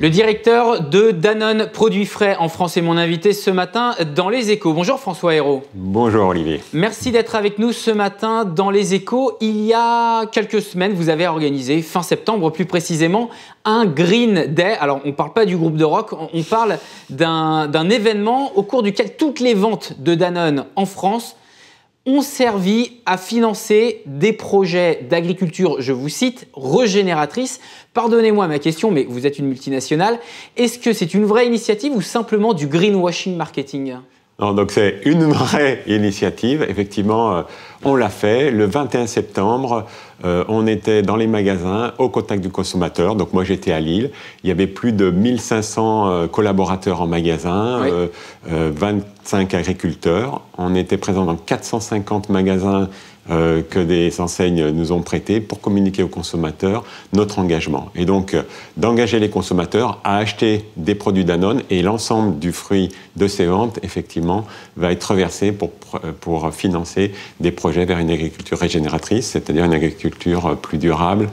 Le directeur de Danone Produits Frais en France est mon invité ce matin dans Les Échos. Bonjour François Hérault. Bonjour Olivier. Merci d'être avec nous ce matin dans Les Échos. Il y a quelques semaines, vous avez organisé, fin septembre plus précisément, un Green Day. Alors on ne parle pas du groupe de rock, on parle d'un événement au cours duquel toutes les ventes de Danone en France ont servi à financer des projets d'agriculture, je vous cite, régénératrice. Pardonnez-moi ma question, mais vous êtes une multinationale. Est-ce que c'est une vraie initiative ou simplement du greenwashing marketing ? Non, donc c'est une vraie initiative. Effectivement, on l'a fait. Le 21 septembre, on était dans les magasins au contact du consommateur. Donc moi, j'étais à Lille. Il y avait plus de 1500 collaborateurs en magasin, oui. 25 agriculteurs. On était présents dans 450 magasins que des enseignes nous ont prêtés pour communiquer aux consommateurs notre engagement. Et donc, d'engager les consommateurs à acheter des produits Danone et l'ensemble du fruit de ces ventes, effectivement, va être reversé pour financer des projets vers une agriculture régénératrice, c'est-à-dire une agriculture plus durable,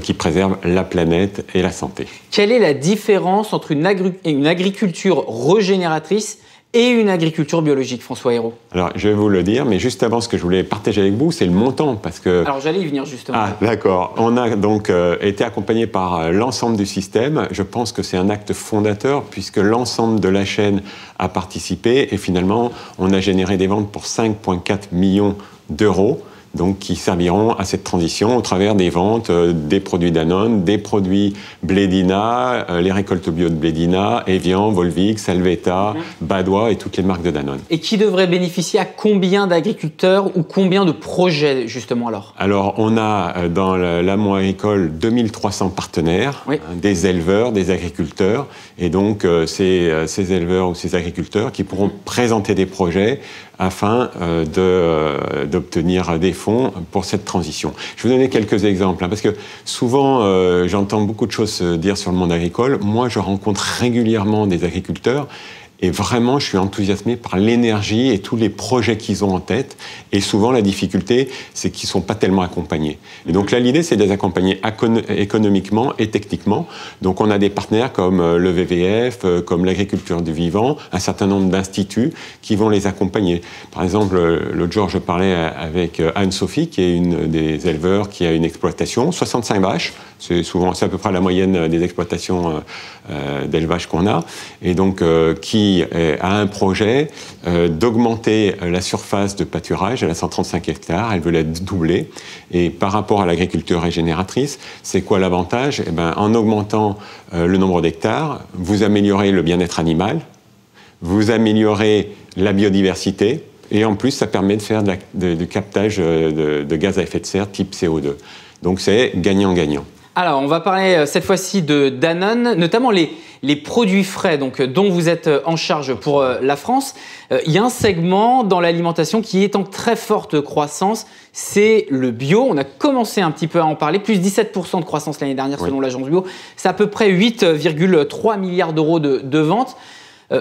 qui préserve la planète et la santé. Quelle est la différence entre une agriculture régénératrice et une agriculture biologique, François Hérault? Alors, je vais vous le dire, mais juste avant, ce que je voulais partager avec vous, c'est le montant, parce que... Alors, j'allais y venir, justement. Ah, d'accord. On a donc été accompagné par l'ensemble du système. Je pense que c'est un acte fondateur, puisque l'ensemble de la chaîne a participé, et finalement, on a généré des ventes pour 5,4 millions d'euros, donc qui serviront à cette transition au travers des ventes des produits Danone, des produits Blédina, les récoltes bio de Blédina, Evian, Volvic, Salvetta, Badois et toutes les marques de Danone. Et qui devrait bénéficier à combien d'agriculteurs ou combien de projets justement alors? Alors on a dans l'amont agricole 2300 partenaires, oui. Des éleveurs, des agriculteurs, et donc ces éleveurs ou ces agriculteurs qui pourront présenter des projets afin d'obtenir des fonds pour cette transition. Je vais vous donner quelques exemples, parce que souvent, j'entends beaucoup de choses dire sur le monde agricole. Moi, je rencontre régulièrement des agriculteurs et vraiment, je suis enthousiasmé par l'énergie et tous les projets qu'ils ont en tête. Et souvent, la difficulté, c'est qu'ils ne sont pas tellement accompagnés. Et donc là, l'idée, c'est de les accompagner économiquement et techniquement. Donc on a des partenaires comme le WWF, comme l'agriculture du vivant, un certain nombre d'instituts qui vont les accompagner. Par exemple, l'autre jour, je parlais avec Anne-Sophie, qui est une des éleveurs qui a une exploitation, 65 vaches. C'est à peu près la moyenne des exploitations d'élevage qu'on a. Et donc, qui a un projet d'augmenter la surface de pâturage. Elle a 135 hectares, elle veut la doubler. Et par rapport à l'agriculture régénératrice, c'est quoi l'avantage? En augmentant le nombre d'hectares, vous améliorez le bien-être animal, vous améliorez la biodiversité, et en plus, ça permet de faire du captage de gaz à effet de serre type CO2. Donc c'est gagnant-gagnant. Alors, on va parler cette fois-ci de Danone, notamment les produits frais dont vous êtes en charge pour la France. Il y a un segment dans l'alimentation qui est en très forte croissance, c'est le bio. On a commencé un petit peu à en parler, plus 17% de croissance l'année dernière selon l'agence bio. C'est à peu près 8,3 milliards d'euros de ventes.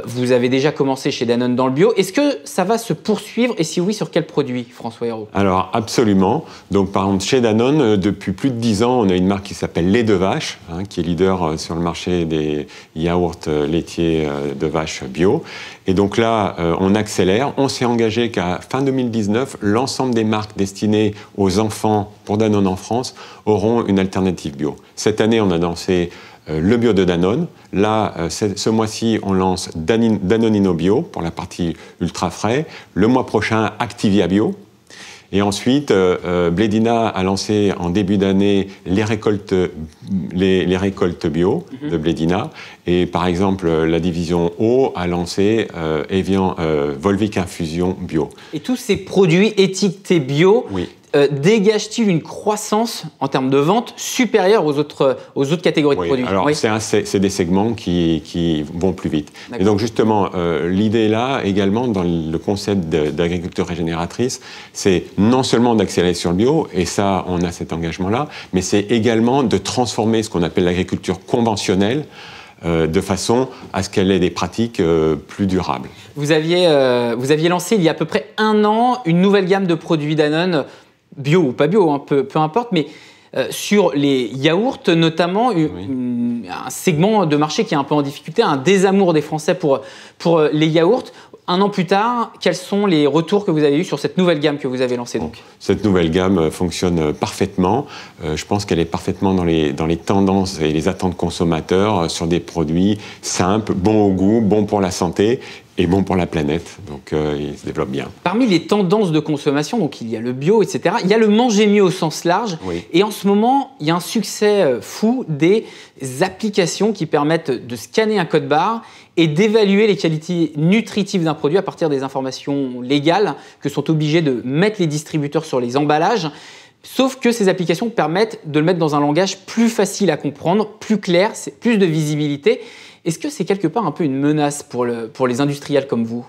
Vous avez déjà commencé chez Danone dans le bio. Est-ce que ça va se poursuivre? Et si oui, sur quel produit, François Hérault? Alors, absolument. Donc, par exemple, chez Danone, depuis plus de 10 ans, on a une marque qui s'appelle Lait de Vache, qui est leader sur le marché des yaourts laitiers de vache bio. Et donc là, on accélère. On s'est engagé qu'à fin 2019, l'ensemble des marques destinées aux enfants pour Danone en France auront une alternative bio. Cette année, on a lancé le bio de Danone. Là, ce mois-ci, on lance Danonino Bio pour la partie ultra frais. Le mois prochain, Activia Bio. Et ensuite, Blédina a lancé en début d'année les récoltes bio de Blédina. Et par exemple, la division eau a lancé Evian Volvic Infusion Bio. Et tous ces produits étiquetés bio, oui. Dégage-t-il une croissance en termes de vente supérieure aux autres catégories de produits? Alors, c'est des segments qui vont plus vite. Et donc, justement, l'idée là, également, dans le concept d'agriculture régénératrice, c'est non seulement d'accélérer sur le bio, et ça, on a cet engagement-là, mais c'est également de transformer ce qu'on appelle l'agriculture conventionnelle de façon à ce qu'elle ait des pratiques plus durables. Vous aviez lancé il y a à peu près 1 an une nouvelle gamme de produits Danone, bio ou pas bio, peu importe, mais sur les yaourts, notamment un segment de marché qui est un peu en difficulté, un désamour des Français pour les yaourts. Un an plus tard, quels sont les retours que vous avez eus sur cette nouvelle gamme que vous avez lancée donc ? Cette nouvelle gamme fonctionne parfaitement. Je pense qu'elle est parfaitement dans les tendances et les attentes consommateurs sur des produits simples, bons au goût, bons pour la santé et bons pour la planète. Donc il se développe bien. Parmi les tendances de consommation, donc il y a le bio, etc., il y a le manger mieux au sens large. Oui. Et en ce moment, il y a un succès fou des applications qui permettent de scanner un code barre et d'évaluer les qualités nutritives d'un produit à partir des informations légales que sont obligés de mettre les distributeurs sur les emballages. Sauf que ces applications permettent de le mettre dans un langage plus facile à comprendre, plus clair, plus de visibilité. Est-ce que c'est quelque part un peu une menace pour les industriels comme vous ?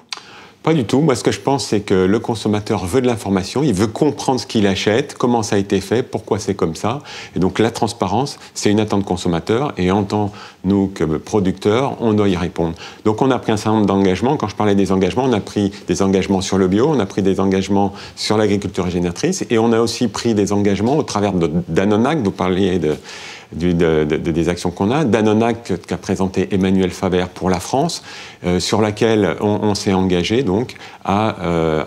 Pas du tout. Moi, ce que je pense, c'est que le consommateur veut de l'information, il veut comprendre ce qu'il achète, comment ça a été fait, pourquoi c'est comme ça. Et donc, la transparence, c'est une attente consommateur. Et en tant, nous, que producteurs, on doit y répondre. Donc, on a pris un certain nombre d'engagements. Quand je parlais des engagements, on a pris des engagements sur le bio, on a pris des engagements sur l'agriculture régénératrice. Et on a aussi pris des engagements au travers de Danone, vous parliez des actions qu'on a. Danone qu'a présenté Emmanuel Faber pour la France, sur laquelle on s'est engagé donc à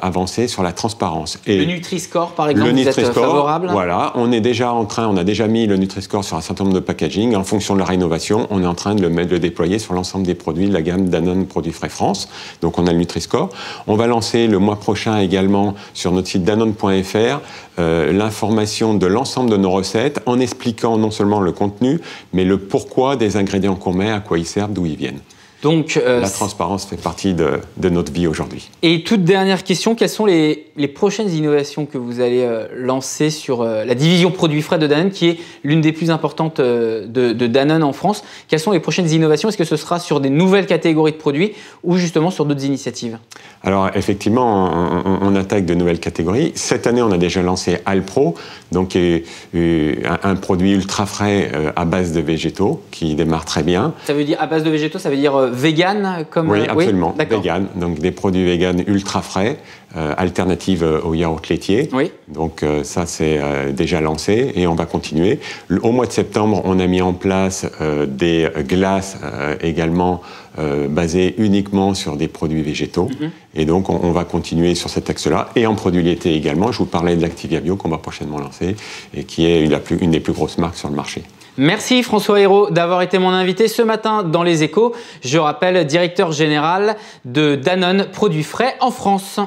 avancer sur la transparence. Et le Nutri-Score, par exemple, vous êtes favorable ? Voilà, on a déjà mis le Nutri-Score sur un certain nombre de packaging. En fonction de leur innovation, on est en train de le déployer sur l'ensemble des produits de la gamme Danone Produits Frais France. Donc on a le Nutri-Score. On va lancer le mois prochain également sur notre site danone.fr l'information de l'ensemble de nos recettes en expliquant non seulement le contenu, mais le pourquoi des ingrédients qu'on met, à quoi ils servent, d'où ils viennent. Donc, la transparence fait partie de notre vie aujourd'hui. Et toute dernière question, quelles sont les prochaines innovations que vous allez lancer sur la division produits frais de Danone, qui est l'une des plus importantes de Danone en France ? Quelles sont les prochaines innovations ? Est-ce que ce sera sur des nouvelles catégories de produits ou justement sur d'autres initiatives ? Alors effectivement, on attaque de nouvelles catégories. Cette année, on a déjà lancé Alpro, donc un produit ultra frais à base de végétaux qui démarre très bien. Ça veut dire à base de végétaux, ça veut dire vegan comme Oui, absolument, vegan. Donc des produits vegan ultra frais, alternatives aux yaourts laitiers. Oui. Donc ça, c'est déjà lancé et on va continuer. Au mois de septembre, on a mis en place des glaces également basées uniquement sur des produits végétaux. Mm-hmm. Et donc, on va continuer sur cet axe-là. Et en produits laitiers également, je vous parlais de l'Activia Bio qu'on va prochainement lancer et qui est une des plus grosses marques sur le marché. Merci François Hérault d'avoir été mon invité ce matin dans Les Échos. Je rappelle, directeur général de Danone Produits Frais en France.